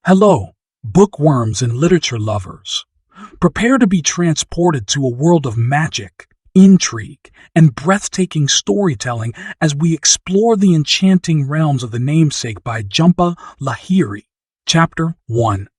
Hello, bookworms and literature lovers. Prepare to be transported to a world of magic, intrigue, and breathtaking storytelling as we explore the enchanting realms of The Namesake by Jhumpa Lahiri. Chapter 1.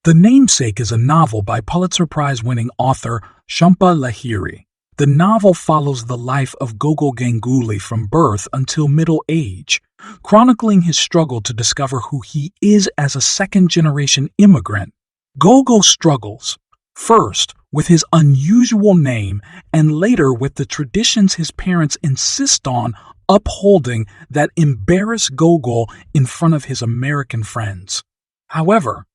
The Namesake is a novel by Pulitzer Prize-winning author Jhumpa Lahiri. The novel follows the life of Gogol Ganguli from birth until middle age, chronicling his struggle to discover who he is as a second-generation immigrant. Gogol struggles, first with his unusual name and later with the traditions his parents insist on upholding that embarrass Gogol in front of his American friends. However,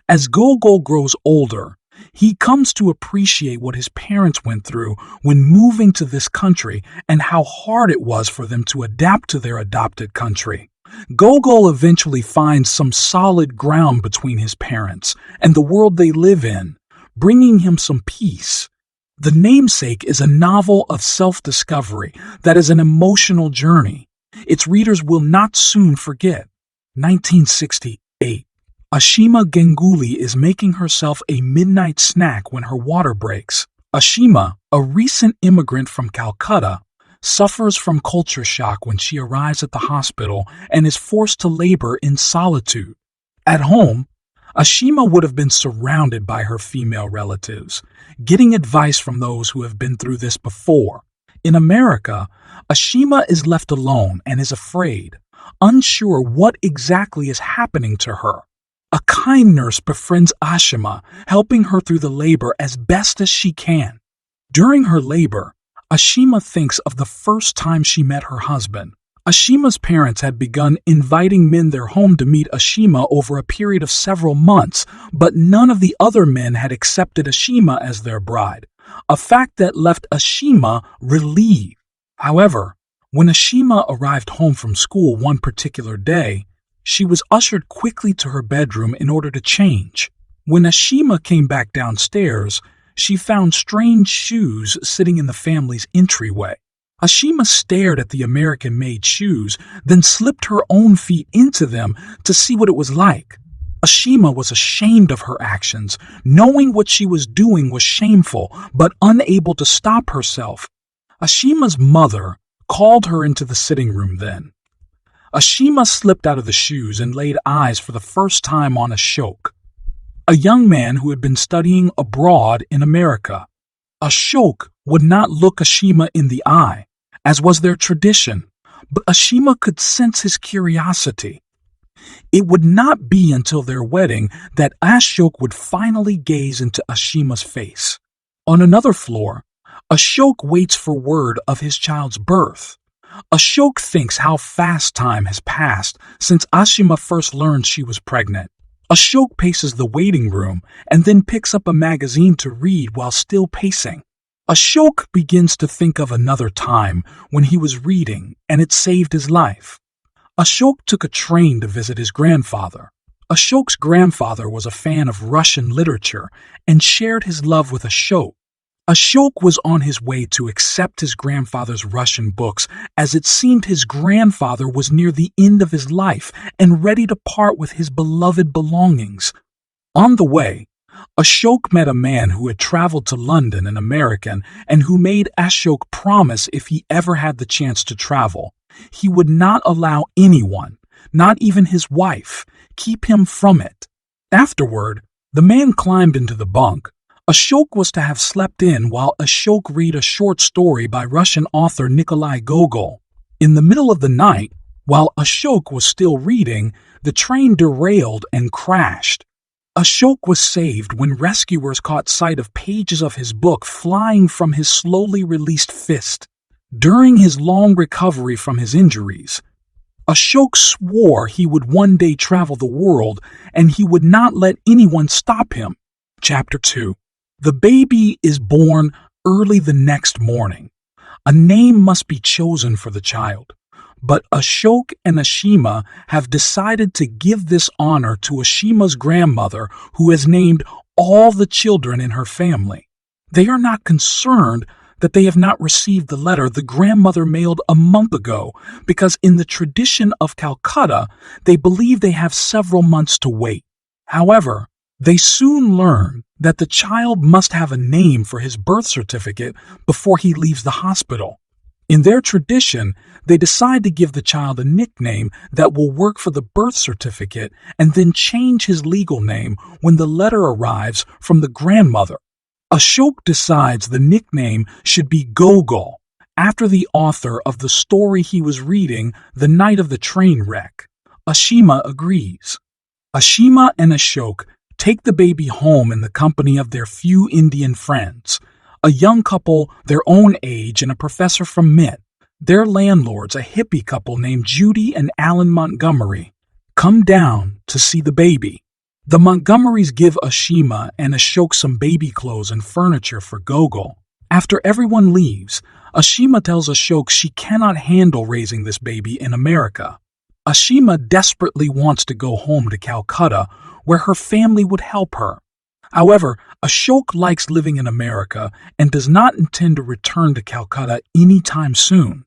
as Gogol grows older, he comes to appreciate what his parents went through when moving to this country and how hard it was for them to adapt to their adopted country. Gogol eventually finds some solid ground between his parents and the world they live in, bringing him some peace. The Namesake is a novel of self-discovery that is an emotional journey its readers will not soon forget. 1968. Ashima Ganguli is making herself a midnight snack when her water breaks. Ashima, a recent immigrant from Calcutta, suffers from culture shock when she arrives at the hospital and is forced to labor in solitude. At home, Ashima would have been surrounded by her female relatives, getting advice from those who have been through this before. In America, Ashima is left alone and is afraid, unsure what exactly is happening to her. A kind nurse befriends Ashima, helping her through the labor as best as she can. During her labor, Ashima thinks of the first time she met her husband. Ashima's parents had begun inviting men their home to meet Ashima over a period of several months, but none of the other men had accepted Ashima as their bride, a fact that left Ashima relieved. However, when Ashima arrived home from school one particular day, she was ushered quickly to her bedroom in order to change. When Ashima came back downstairs, she found strange shoes sitting in the family's entryway. Ashima stared at the American-made shoes, then slipped her own feet into them to see what it was like. Ashima was ashamed of her actions, knowing what she was doing was shameful, but unable to stop herself. Ashima's mother called her into the sitting room then. Ashima slipped out of the shoes and laid eyes for the first time on Ashok, a young man who had been studying abroad in America. Ashok would not look Ashima in the eye, as was their tradition, but Ashima could sense his curiosity. It would not be until their wedding that Ashok would finally gaze into Ashima's face. On another floor, Ashok waits for word of his child's birth. Ashok thinks how fast time has passed since Ashima first learned she was pregnant. Ashok paces the waiting room and then picks up a magazine to read while still pacing. Ashok begins to think of another time when he was reading and it saved his life. Ashok took a train to visit his grandfather. Ashok's grandfather was a fan of Russian literature and shared his love with Ashok. Ashok was on his way to accept his grandfather's Russian books as it seemed his grandfather was near the end of his life and ready to part with his beloved belongings. On the way, Ashok met a man who had traveled to London, an American, and who made Ashok promise if he ever had the chance to travel, he would not allow anyone, not even his wife, keep him from it. Afterward, the man climbed into the bunk. Ashok was to have slept in while Ashok read a short story by Russian author Nikolai Gogol. In the middle of the night, while Ashok was still reading, the train derailed and crashed. Ashok was saved when rescuers caught sight of pages of his book flying from his slowly released fist. During his long recovery from his injuries, Ashok swore he would one day travel the world and he would not let anyone stop him. Chapter 2. The baby is born early the next morning. A name must be chosen for the child, but Ashok and Ashima have decided to give this honor to Ashima's grandmother, who has named all the children in her family. They are not concerned that they have not received the letter the grandmother mailed a month ago, because in the tradition of Calcutta, they believe they have several months to wait. However, they soon learn that the child must have a name for his birth certificate before he leaves the hospital. In their tradition, they decide to give the child a nickname that will work for the birth certificate and then change his legal name when the letter arrives from the grandmother. Ashok decides the nickname should be Gogol, after the author of the story he was reading the night of the train wreck. Ashima agrees. Ashima and Ashok take the baby home in the company of their few Indian friends, a young couple their own age and a professor from MIT. Their landlords, a hippie couple named Judy and Alan Montgomery, come down to see the baby. The Montgomerys give Ashima and Ashok some baby clothes and furniture for Gogol. After everyone leaves, Ashima tells Ashok she cannot handle raising this baby in America. Ashima desperately wants to go home to Calcutta, where her family would help her. However, Ashok likes living in America and does not intend to return to Calcutta anytime soon.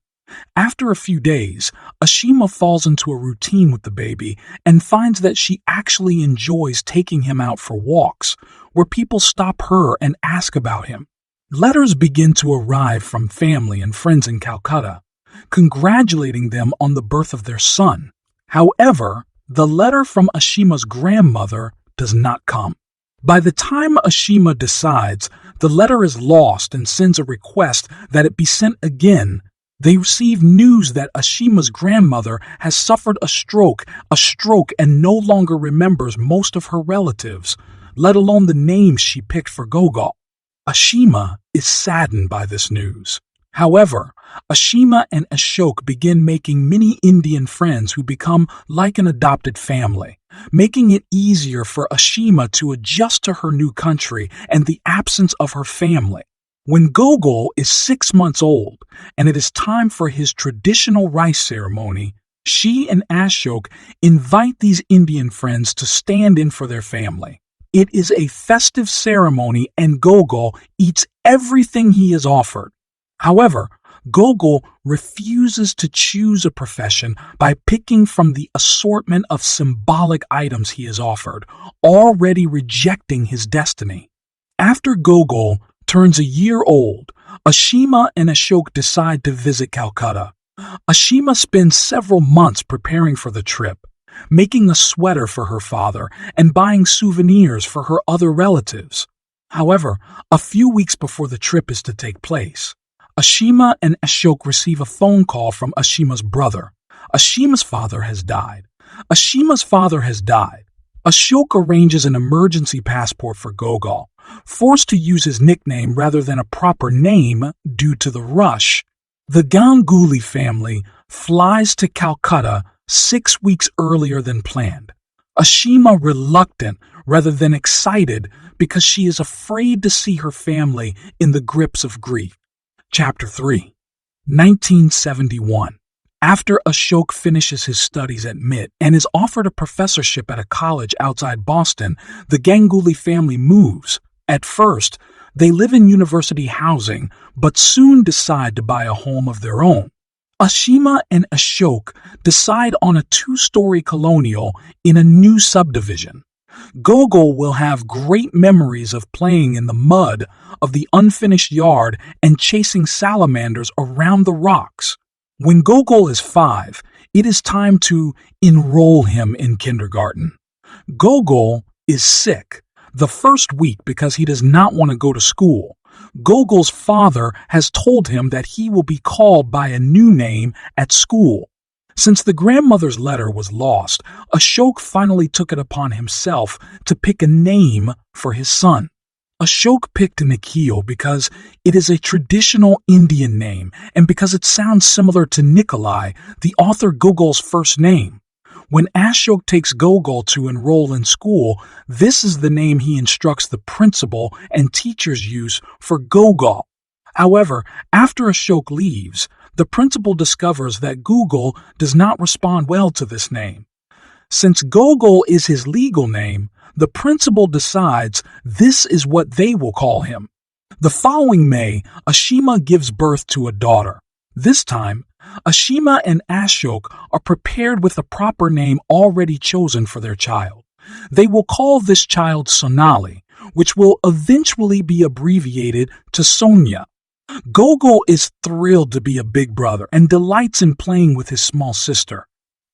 After a few days, Ashima falls into a routine with the baby and finds that she actually enjoys taking him out for walks, where people stop her and ask about him. Letters begin to arrive from family and friends in Calcutta, congratulating them on the birth of their son. However, the letter from Ashima's grandmother does not come. By the time Ashima decides the letter is lost and sends a request that it be sent again, they receive news that Ashima's grandmother has suffered a stroke and no longer remembers most of her relatives, let alone the names she picked for Gogol. Ashima is saddened by this news. However, Ashima and Ashok begin making many Indian friends who become like an adopted family, making it easier for Ashima to adjust to her new country and the absence of her family. When Gogol is 6 months old and it is time for his traditional rice ceremony, she and Ashok invite these Indian friends to stand in for their family. It is a festive ceremony and Gogol eats everything he is offered. However, Gogol refuses to choose a profession by picking from the assortment of symbolic items he is offered, already rejecting his destiny. After Gogol turns a year old, Ashima and Ashok decide to visit Calcutta. Ashima spends several months preparing for the trip, making a sweater for her father and buying souvenirs for her other relatives. However, a few weeks before the trip is to take place, Ashima and Ashok receive a phone call from Ashima's brother. Ashima's father has died. Ashok arranges an emergency passport for Gogol. Forced to use his nickname rather than a proper name due to the rush, the Ganguli family flies to Calcutta 6 weeks earlier than planned. Ashima reluctant rather than excited because she is afraid to see her family in the grips of grief. Chapter 3, 1971. After Ashok finishes his studies at MIT and is offered a professorship at a college outside Boston, the Ganguli family moves. At first, they live in university housing, but soon decide to buy a home of their own. Ashima and Ashok decide on a 2-story colonial in a new subdivision. Gogol will have great memories of playing in the mud of the unfinished yard and chasing salamanders around the rocks. When Gogol is 5, it is time to enroll him in kindergarten. Gogol is sick the first week because he does not want to go to school. Gogol's father has told him that he will be called by a new name at school. Since the grandmother's letter was lost, Ashok finally took it upon himself to pick a name for his son. Ashok picked Nikhil because it is a traditional Indian name and because it sounds similar to Nikolai, the author Gogol's first name. When Ashok takes Gogol to enroll in school, this is the name he instructs the principal and teachers use for Gogol. However, after Ashok leaves, the principal discovers that Gogol does not respond well to this name. Since Gogol is his legal name, the principal decides this is what they will call him. The following May, Ashima gives birth to a daughter. This time, Ashima and Ashok are prepared with a proper name already chosen for their child. They will call this child Sonali, which will eventually be abbreviated to Sonia. Gogol is thrilled to be a big brother and delights in playing with his small sister.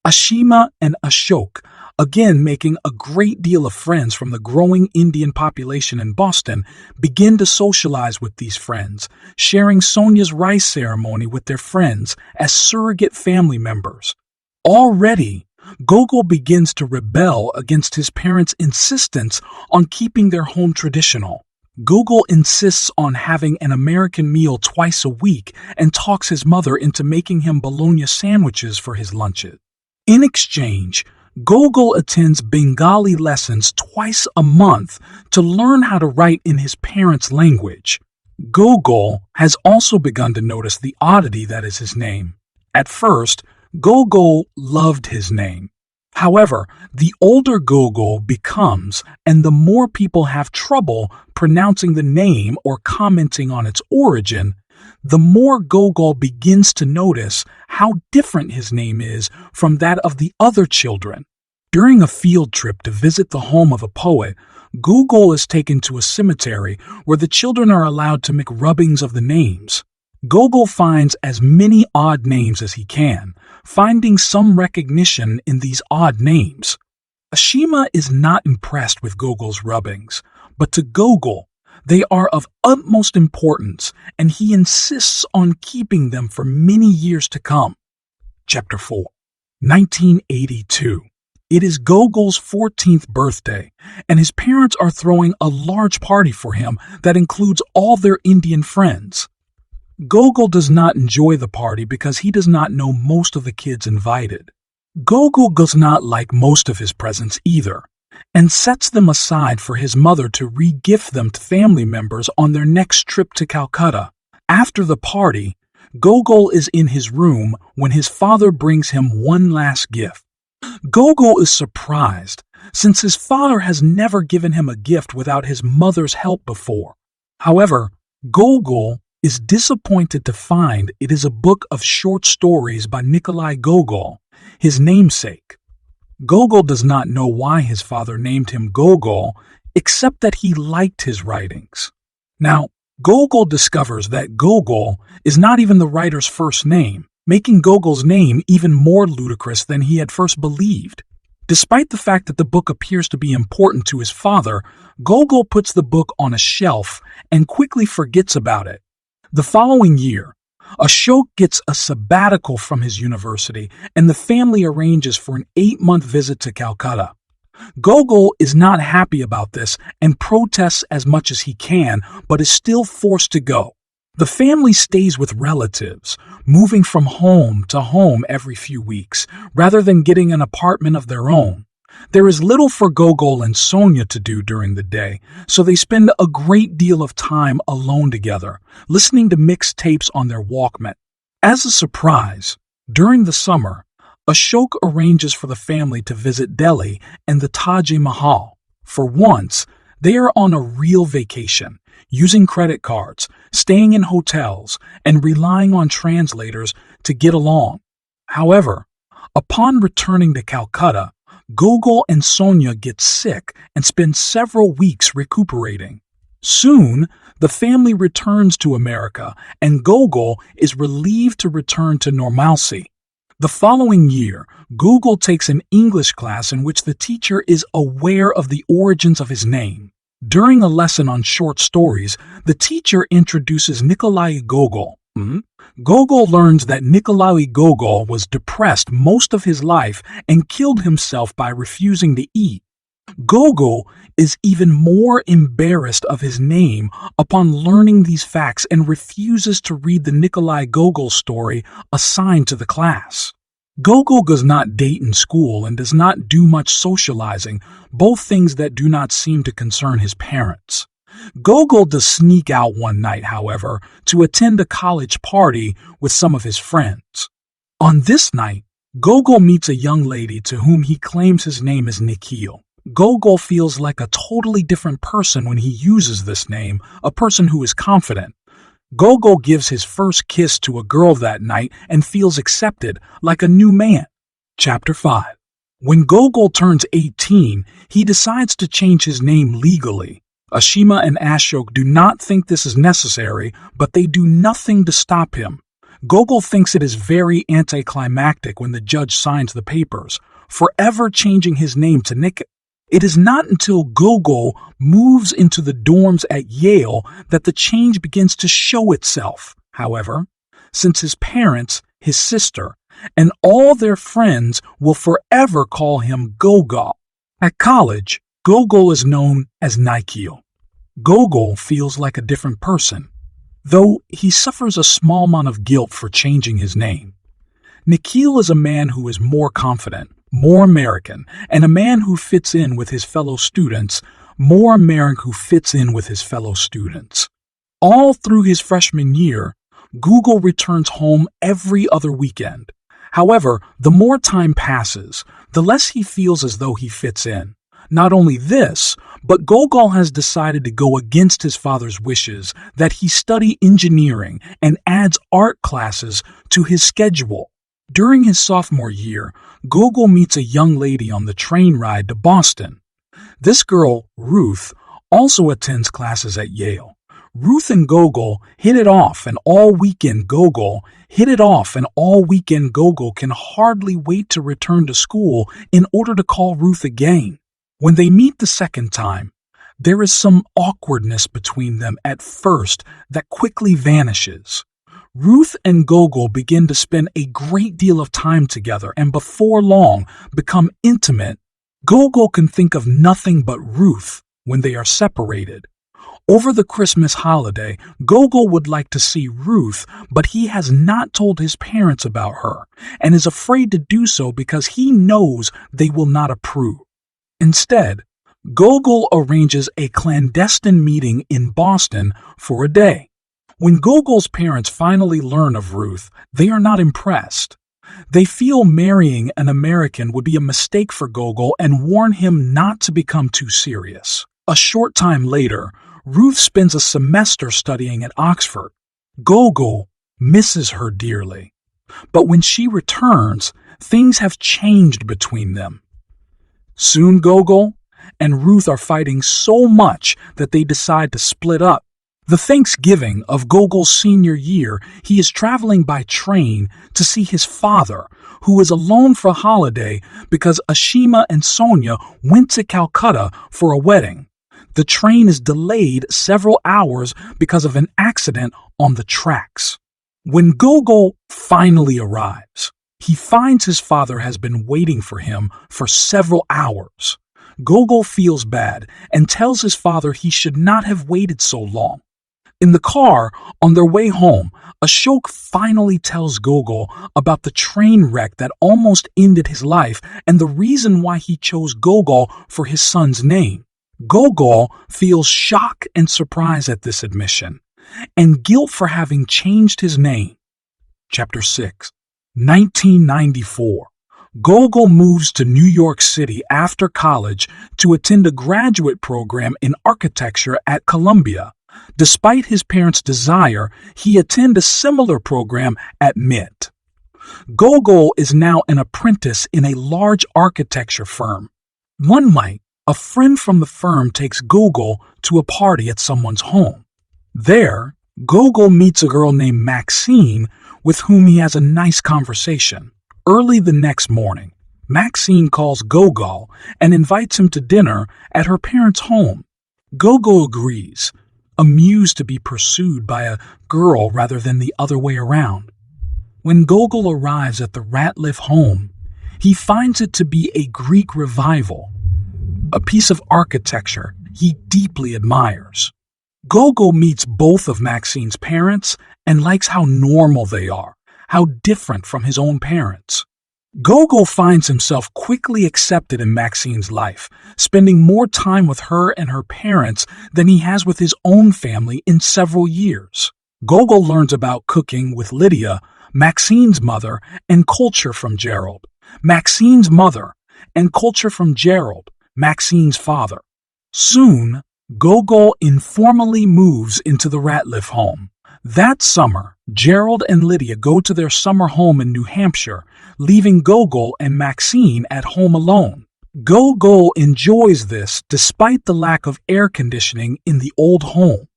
Ashima and Ashok, again making a great deal of friends from the growing Indian population in Boston, begin to socialize with these friends, sharing Sonia's rice ceremony with their friends as surrogate family members. Already, Gogol begins to rebel against his parents' insistence on keeping their home traditional. Gogol insists on having an American meal twice a week and talks his mother into making him bologna sandwiches for his lunches. In exchange, Gogol attends Bengali lessons twice a month to learn how to write in his parents' language. Gogol has also begun to notice the oddity that is his name. At first, Gogol loved his name. However, the older Gogol becomes, and the more people have trouble pronouncing the name or commenting on its origin, the more Gogol begins to notice how different his name is from that of the other children. During a field trip to visit the home of a poet, Gogol is taken to a cemetery where the children are allowed to make rubbings of the names. Gogol finds as many odd names as he can, finding some recognition in these odd names. Ashima is not impressed with Gogol's rubbings, but to Gogol, they are of utmost importance, and he insists on keeping them for many years to come. Chapter 4. 1982. It is Gogol's 14th birthday, and his parents are throwing a large party for him that includes all their Indian friends. Gogol does not enjoy the party because he does not know most of the kids invited. Gogol does not like most of his presents either, and sets them aside for his mother to re-gift them to family members on their next trip to Calcutta. After the party, Gogol is in his room when his father brings him one last gift. Gogol is surprised, since his father has never given him a gift without his mother's help before. However, Gogol is disappointed to find it is a book of short stories by Nikolai Gogol, his namesake. Gogol does not know why his father named him Gogol, except that he liked his writings. Now, Gogol discovers that Gogol is not even the writer's first name, making Gogol's name even more ludicrous than he had first believed. Despite the fact that the book appears to be important to his father, Gogol puts the book on a shelf and quickly forgets about it. The following year, Ashok gets a sabbatical from his university, and the family arranges for an 8-month visit to Calcutta. Gogol is not happy about this and protests as much as he can, but is still forced to go. The family stays with relatives, moving from home to home every few weeks, rather than getting an apartment of their own. There is little for Gogol and Sonia to do during the day, so they spend a great deal of time alone together, listening to mixed tapes on their Walkman. As a surprise, during the summer, Ashok arranges for the family to visit Delhi and the Taj Mahal. For once, they are on a real vacation, using credit cards, staying in hotels, and relying on translators to get along. However, upon returning to Calcutta, Gogol and Sonia get sick and spend several weeks recuperating. Soon, the family returns to America, and Gogol is relieved to return to normalcy. The following year, Gogol takes an English class in which the teacher is aware of the origins of his name. During a lesson on short stories, the teacher introduces Nikolai Gogol. Gogol learns that Nikolai Gogol was depressed most of his life and killed himself by refusing to eat. Gogol is even more embarrassed of his name upon learning these facts and refuses to read the Nikolai Gogol story assigned to the class. Gogol does not date in school and does not do much socializing, both things that do not seem to concern his parents. Gogol does sneak out one night, however, to attend a college party with some of his friends. On this night, Gogol meets a young lady to whom he claims his name is Nikhil. Gogol feels like a totally different person when he uses this name, a person who is confident. Gogol gives his first kiss to a girl that night and feels accepted, like a new man. Chapter 5. When Gogol turns 18, he decides to change his name legally. Ashima and Ashok do not think this is necessary, but they do nothing to stop him. Gogol thinks it is very anticlimactic when the judge signs the papers, forever changing his name to Nick. It is not until Gogol moves into the dorms at Yale that the change begins to show itself. However, since his parents, his sister, and all their friends will forever call him Gogol. At college, Gogol is known as Nikhil. Gogol feels like a different person, though he suffers a small amount of guilt for changing his name. Nikhil is a man who is more confident, more American, and a man who fits in with his fellow students, more American who fits in with his fellow students. All through his freshman year, Gogol returns home every other weekend. However, the more time passes, the less he feels as though he fits in. Not only this, but Gogol has decided to go against his father's wishes that he study engineering and adds art classes to his schedule. During his sophomore year, Gogol meets a young lady on the train ride to Boston. This girl, Ruth, also attends classes at Yale. Ruth and Gogol hit it off, and all weekend Gogol can hardly wait to return to school in order to call Ruth again. When they meet the second time, there is some awkwardness between them at first that quickly vanishes. Ruth and Gogol begin to spend a great deal of time together and before long become intimate. Gogol can think of nothing but Ruth when they are separated. Over the Christmas holiday, Gogol would like to see Ruth, but he has not told his parents about her and is afraid to do so because he knows they will not approve. Instead, Gogol arranges a clandestine meeting in Boston for a day. When Gogol's parents finally learn of Ruth, they are not impressed. They feel marrying an American would be a mistake for Gogol and warn him not to become too serious. A short time later, Ruth spends a semester studying at Oxford. Gogol misses her dearly. But when she returns, things have changed between them. Soon Gogol and Ruth are fighting so much that they decide to split up. The Thanksgiving of Gogol's senior year, he is traveling by train to see his father, who is alone for a holiday because Ashima and Sonia went to Calcutta for a wedding. The train is delayed several hours because of an accident on the tracks. When Gogol finally arrives, he finds his father has been waiting for him for several hours. Gogol feels bad and tells his father he should not have waited so long. In the car, on their way home, Ashok finally tells Gogol about the train wreck that almost ended his life and the reason why he chose Gogol for his son's name. Gogol feels shock and surprise at this admission, and guilt for having changed his name. Chapter 6, 1994. Gogol moves to New York City after college to attend a graduate program in architecture at Columbia. Despite his parents' desire, he attended a similar program at MIT. Gogol is now an apprentice in a large architecture firm. One night, a friend from the firm takes Gogol to a party at someone's home. There, Gogol meets a girl named Maxine with whom he has a nice conversation. Early the next morning, Maxine calls Gogol and invites him to dinner at her parents' home. Gogol agrees, amused to be pursued by a girl rather than the other way around. When Gogol arrives at the Ratliff home, he finds it to be a Greek revival, a piece of architecture he deeply admires. Gogol meets both of Maxine's parents and likes how normal they are, how different from his own parents. Gogol finds himself quickly accepted in Maxine's life, spending more time with her and her parents than he has with his own family in several years. Gogol learns about cooking with Lydia, Maxine's mother, and culture from Gerald, Maxine's mother, and culture from Gerald, Maxine's father. Soon, Gogol informally moves into the Ratliff home. That summer, Gerald and Lydia go to their summer home in New Hampshire, leaving Gogol and Maxine at home alone. Gogol enjoys this despite the lack of air conditioning in the old home.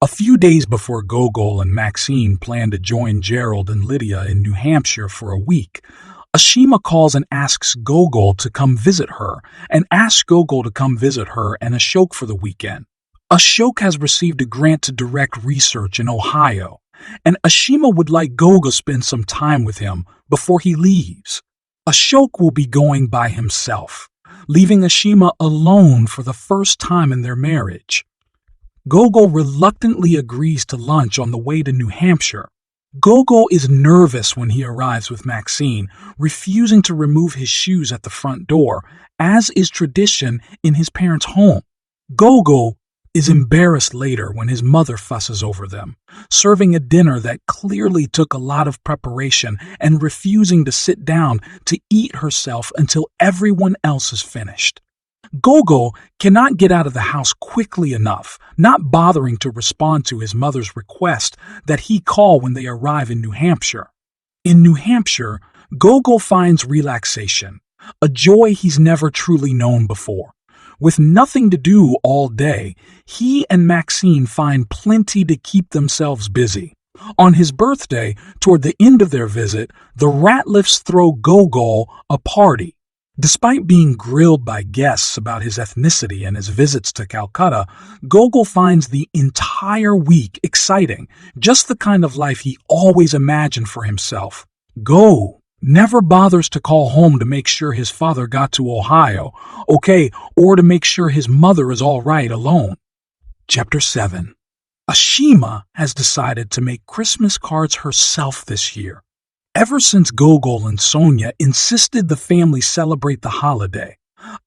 A few days before Gogol and Maxine plan to join Gerald and Lydia in New Hampshire for a week, Ashima calls and asks Gogol to come visit her, and asks Gogol to come visit her and Ashok for the weekend. Ashok has received a grant to direct research in Ohio, and Ashima would like Gogol to spend some time with him before he leaves. Ashok will be going by himself, leaving Ashima alone for the first time in their marriage. Gogol reluctantly agrees to lunch on the way to New Hampshire. Gogol is nervous when he arrives with Maxine, refusing to remove his shoes at the front door, as is tradition in his parents' home. Gogol is embarrassed later when his mother fusses over them, serving a dinner that clearly took a lot of preparation and refusing to sit down to eat herself until everyone else is finished. Gogol cannot get out of the house quickly enough, not bothering to respond to his mother's request that he call when they arrive in New Hampshire. In New Hampshire, Gogol finds relaxation, a joy he's never truly known before. With nothing to do all day, he and Maxine find plenty to keep themselves busy. On his birthday, toward the end of their visit, the Ratliffs throw Gogol a party. Despite being grilled by guests about his ethnicity and his visits to Calcutta, Gogol finds the entire week exciting, just the kind of life he always imagined for himself. Go never bothers to call home to make sure his father got to Ohio, or to make sure his mother is all right alone. Chapter 7. Ashima has decided to make Christmas cards herself this year. Ever since Gogol and Sonia insisted the family celebrate the holiday,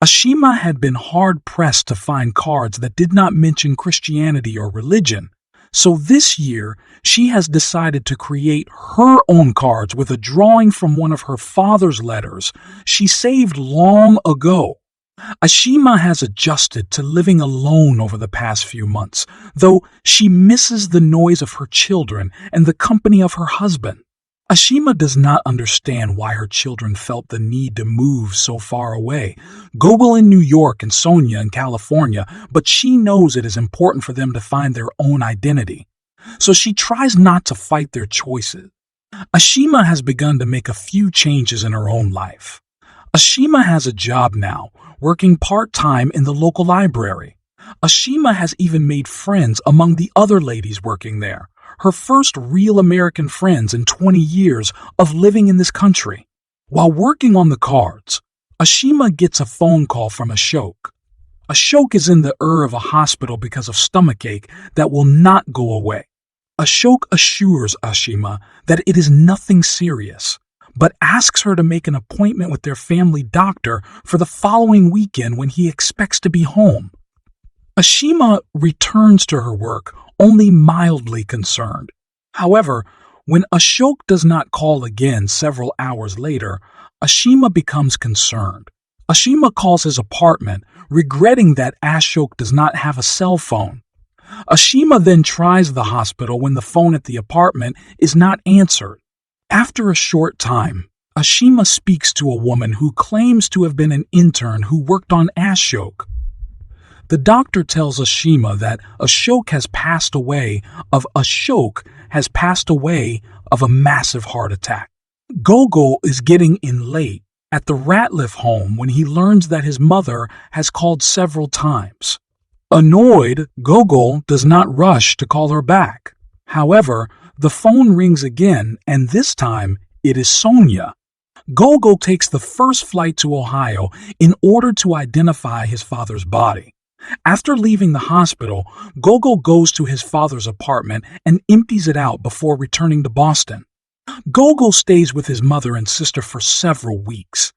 Ashima had been hard-pressed to find cards that did not mention Christianity or religion. So this year, she has decided to create her own cards with a drawing from one of her father's letters she saved long ago. Ashima has adjusted to living alone over the past few months, though she misses the noise of her children and the company of her husband. Ashima does not understand why her children felt the need to move so far away. Gogol in New York and Sonia in California, but she knows it is important for them to find their own identity. So she tries not to fight their choices. Ashima has begun to make a few changes in her own life. Ashima has a job now, working part-time in the local library. Ashima has even made friends among the other ladies working there, her first real American friends in 20 years of living in this country. While working on the cards, Ashima gets a phone call from Ashok. Ashok is in the of a hospital because of stomachache that will not go away. Ashok assures Ashima that it is nothing serious, but asks her to make an appointment with their family doctor for the following weekend when he expects to be home. Ashima returns to her work only mildly concerned. However, when Ashok does not call again several hours later, Ashima becomes concerned. Ashima calls his apartment, regretting that Ashok does not have a cell phone. Ashima then tries the hospital when the phone at the apartment is not answered. After a short time, Ashima speaks to a woman who claims to have been an intern who worked on Ashok. The doctor tells Ashima that Ashok has passed away of a massive heart attack. Gogol is getting in late at the Ratliff home when he learns that his mother has called several times. Annoyed, Gogol does not rush to call her back. However, the phone rings again, and this time it is Sonia. Gogol takes the first flight to Ohio in order to identify his father's body. After leaving the hospital, Gogol goes to his father's apartment and empties it out before returning to Boston. Gogol stays with his mother and sister for several weeks,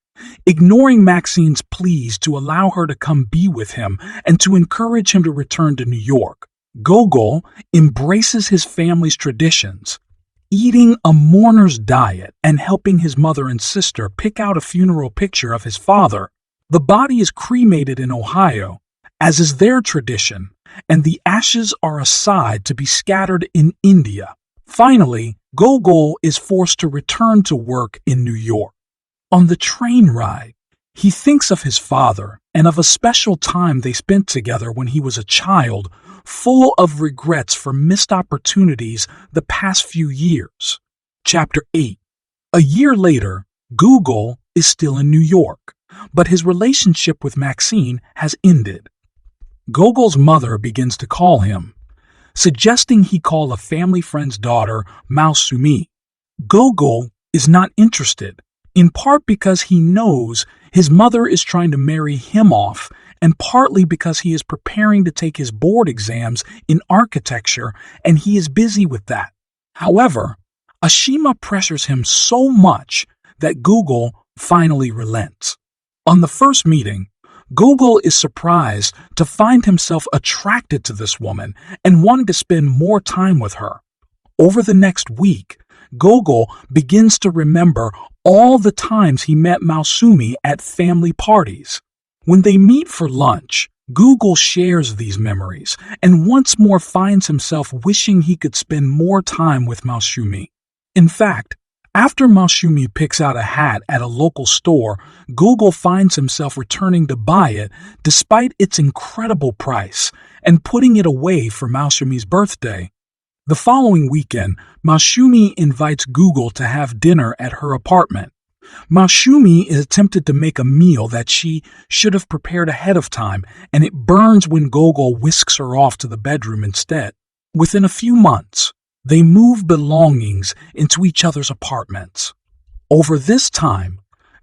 ignoring Maxine's pleas to allow her to come be with him and to encourage him to return to New York. Gogol embraces his family's traditions, eating a mourner's diet and helping his mother and sister pick out a funeral picture of his father. The body is cremated in Ohio, as is their tradition, and the ashes are aside to be scattered in India. Finally, Gogol is forced to return to work in New York. On the train ride, he thinks of his father and of a special time they spent together when he was a child, full of regrets for missed opportunities the past few years. Chapter 8. A year later, Gogol is still in New York, but his relationship with Maxine has ended. Gogol's mother begins to call him, suggesting he call a family friend's daughter Malsumi. Gogol is not interested, in part because he knows his mother is trying to marry him off, and partly because he is preparing to take his board exams in architecture and he is busy with that. However, Ashima pressures him so much that Gogol finally relents. On the first meeting, Gogol is surprised to find himself attracted to this woman and wanting to spend more time with her. Over the next week, Gogol begins to remember all the times he met Malsumi at family parties. When they meet for lunch, Gogol shares these memories and once more finds himself wishing he could spend more time with Malsumi. In fact, after Malsumi picks out a hat at a local store, Gogol finds himself returning to buy it despite its incredible price and putting it away for Malsumi's birthday. The following weekend, Malsumi invites Gogol to have dinner at her apartment. Malsumi is tempted to make a meal that she should have prepared ahead of time, and it burns when Gogol whisks her off to the bedroom instead. Within a few months, they move belongings into each other's apartments. Over this time,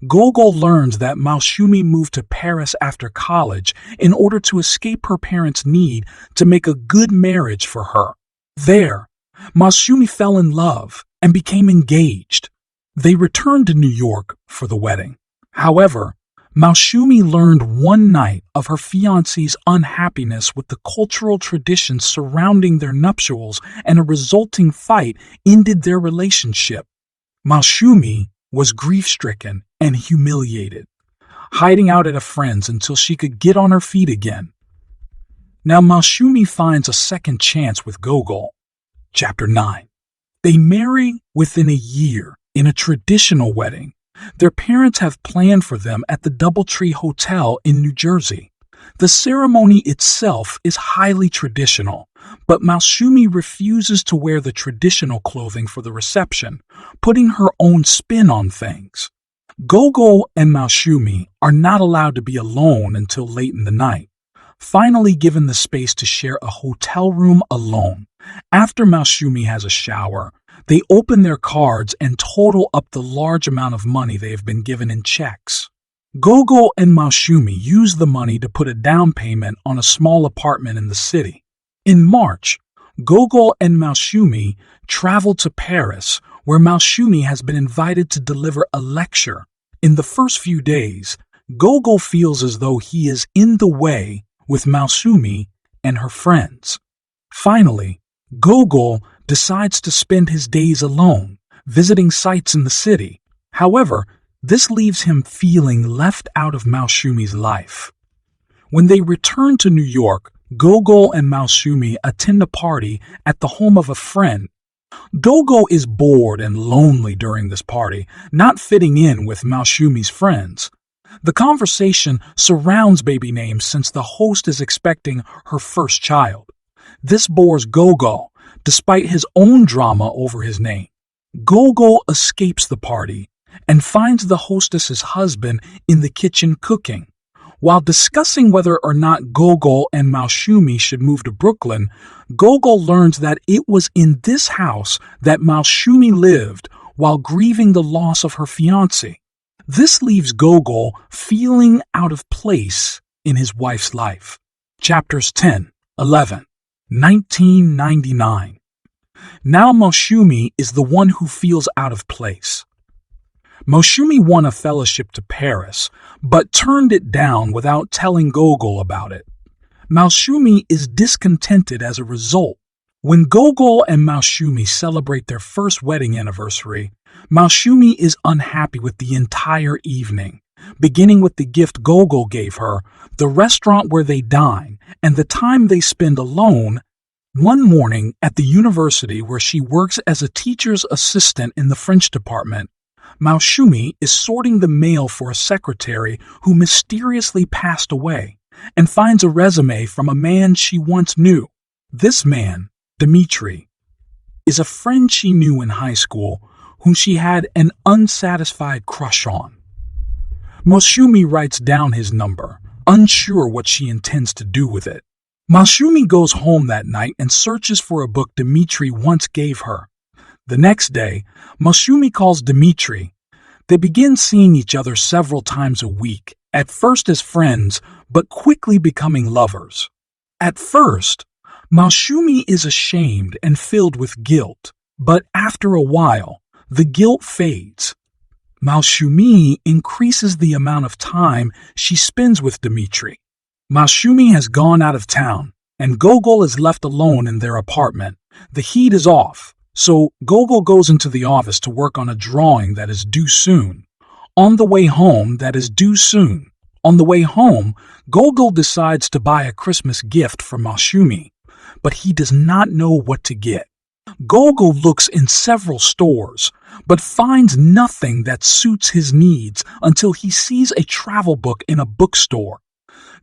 Gogol learns that Malsumi moved to Paris after college in order to escape her parents' need to make a good marriage for her. There, Malsumi fell in love and became engaged. They returned to New York for the wedding. However, Malsumi learned one night of her fiancé's unhappiness with the cultural traditions surrounding their nuptials, and a resulting fight ended their relationship. Malsumi was grief-stricken and humiliated, hiding out at a friend's until she could get on her feet again. Now Malsumi finds a second chance with Gogol. Chapter 9. They marry within a year in a traditional wedding their parents have planned for them at the Doubletree Hotel in New Jersey. The ceremony itself is highly traditional, but Malsumi refuses to wear the traditional clothing for the reception, putting her own spin on things. Gogol and Malsumi are not allowed to be alone until late in the night, finally given the space to share a hotel room alone. After Malsumi has a shower, they open their cards and total up the large amount of money they have been given in checks. Gogol and Malsumi use the money to put a down payment on a small apartment in the city. In March, Gogol and Malsumi travel to Paris, where Malsumi has been invited to deliver a lecture. In the first few days, Gogol feels as though he is in the way with Malsumi and her friends. Finally, Gogol decides to spend his days alone, visiting sites in the city. However, this leaves him feeling left out of Malsumi's life. When they return to New York, Gogol and Malsumi attend a party at the home of a friend. Gogol is bored and lonely during this party, not fitting in with Malsumi's friends. The conversation surrounds baby names since the host is expecting her first child. This bores Gogol, despite his own drama over his name. Gogol escapes the party and finds the hostess's husband in the kitchen cooking. While discussing whether or not Gogol and Malsumi should move to Brooklyn, Gogol learns that it was in this house that Malsumi lived while grieving the loss of her fiancé. This leaves Gogol feeling out of place in his wife's life. Chapters 10, 11. 1999. Now Malsumi is the one who feels out of place. Malsumi won a fellowship to Paris, but turned it down without telling Gogol about it. Malsumi is discontented as a result. When Gogol and Malsumi celebrate their first wedding anniversary, Malsumi is unhappy with the entire evening, beginning with the gift Gogol gave her, the restaurant where they dine, and the time they spend alone. One morning at the university where she works as a teacher's assistant in the French department, Malshumi is sorting the mail for a secretary who mysteriously passed away and finds a resume from a man she once knew. This man, Dmitri, is a friend she knew in high school whom she had an unsatisfied crush on. Malshumi writes down his number, unsure what she intends to do with it. Malshumi goes home that night and searches for a book Dmitri once gave her. The next day, Malshumi calls Dmitri. They begin seeing each other several times a week, at first as friends, but quickly becoming lovers. At first, Malshumi is ashamed and filled with guilt, but after a while, the guilt fades. Malshumi increases the amount of time she spends with Dmitri. Malshumi has gone out of town, and Gogol is left alone in their apartment. The heat is off, so Gogol goes into the office to work on a drawing that is due soon. On the way home, Gogol decides to buy a Christmas gift for Malshumi, but he does not know what to get. Gogol looks in several stores, but finds nothing that suits his needs until he sees a travel book in a bookstore.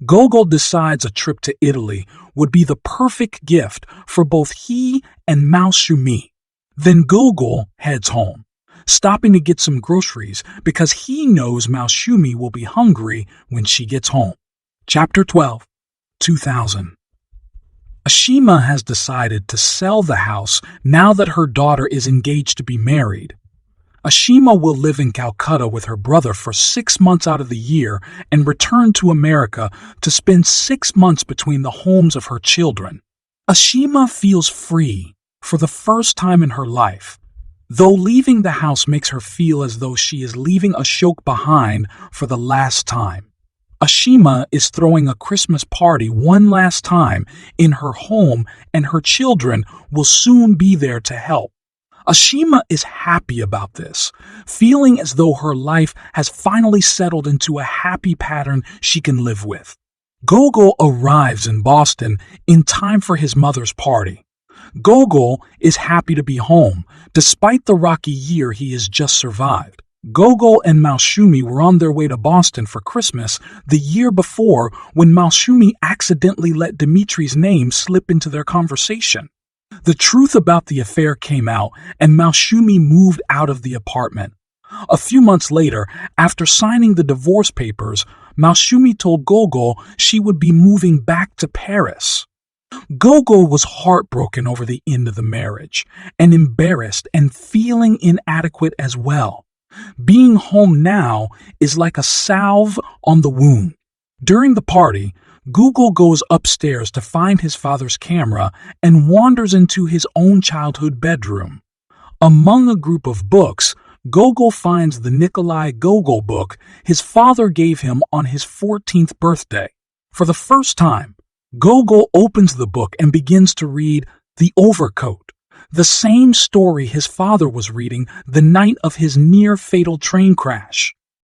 Gogol decides a trip to Italy would be the perfect gift for both he and Malshumi. Then Gogol heads home, stopping to get some groceries because he knows Malshumi will be hungry when she gets home. Chapter 12, 2000. Ashima has decided to sell the house now that her daughter is engaged to be married. Ashima will live in Calcutta with her brother for 6 months out of the year and return to America to spend 6 months between the homes of her children. Ashima feels free for the first time in her life, though leaving the house makes her feel as though she is leaving Ashok behind for the last time. Ashima is throwing a Christmas party one last time in her home, and her children will soon be there to help. Ashima is happy about this, feeling as though her life has finally settled into a happy pattern she can live with. Gogol arrives in Boston in time for his mother's party. Gogol is happy to be home, despite the rocky year he has just survived. Gogol and Malshumi were on their way to Boston for Christmas the year before when Malshumi accidentally let Dmitri's name slip into their conversation. The truth about the affair came out, and Malshumi moved out of the apartment. A few months later, after signing the divorce papers, Malshumi told Gogol she would be moving back to Paris. Gogol was heartbroken over the end of the marriage, and embarrassed and feeling inadequate as well. Being home now is like a salve on the wound. During the party, Gogol goes upstairs to find his father's camera and wanders into his own childhood bedroom. Among a group of books, Gogol finds the Nikolai Gogol book his father gave him on his 14th birthday. For the first time, Gogol opens the book and begins to read The Overcoat, the same story his father was reading the night of his near-fatal train crash.